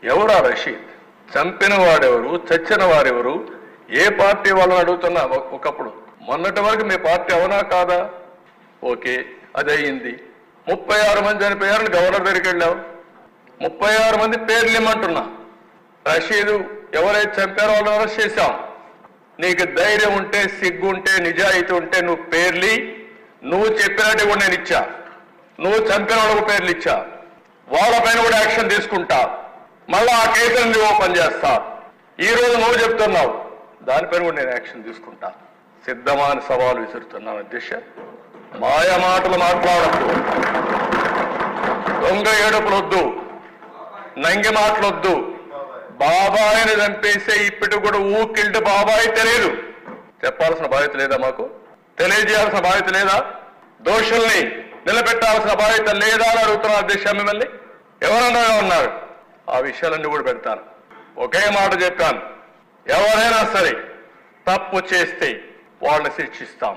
ఎవరా రషీద్? చంపిన వాడెవరు, చచ్చిన వారెవరు, ఏ పార్టీ వాళ్ళని అడుగుతున్నా. ఒకప్పుడు మొన్నటి వరకు మీ పార్టీ అవునా కాదా? ఓకే, అది అయ్యింది. 36 మంది చనిపోయారని గవర్నర్ దగ్గరికి వెళ్ళావు. 36 మంది పేర్లు ఇమ్మంటున్నా. రషీదు ఎవరైతే చంపారో వాళ్ళని అరెస్ట్ చేశాం. నీకు ధైర్యం ఉంటే, సిగ్గు ఉంటే, నిజాయితీ ఉంటే నువ్వు పేర్లి. నువ్వు చెప్పినట్టు కూడా నేను ఇచ్చా. నువ్వు చంపిన వాళ్ళకు పేర్లు ఇచ్చా. వాళ్ళపైన కూడా యాక్షన్ తీసుకుంటా. మళ్ళా ఆ కేసులను నువ్వు ఓపెన్ చేస్తా. ఈ రోజు నువ్వు చెప్తున్నావు, దానిపైన కూడా నేను యాక్షన్ తీసుకుంటా. సిద్ధమా అని సవాలు విసురుతున్నాను అధ్యక్ష. మాయ మాటలు మాట్లాడద్దు, దొంగ ఏడుపులొద్దు, నంగి మాటలొద్దు. బాబాయిని చంపేసే ఇప్పటికి కూడా ఊకిల్డ్ బాబాయి తెలియదు. చెప్పాల్సిన బాధ్యత లేదా? మాకు తెలియజేయాల్సిన బాధ్యత లేదా? దోషుల్ని నిలబెట్టాల్సిన బాధ్యత లేదా అని అడుగుతున్నారు అధ్యక్ష. మిమ్మల్ని ఎవరన్నా ఉన్నారు, ఆ విషయాలన్నీ కూడా పెడతాను. ఒకే మాట చెప్పాను, ఎవరైనా సరే తప్పు చేస్తే వాళ్ళని శిక్షిస్తాం.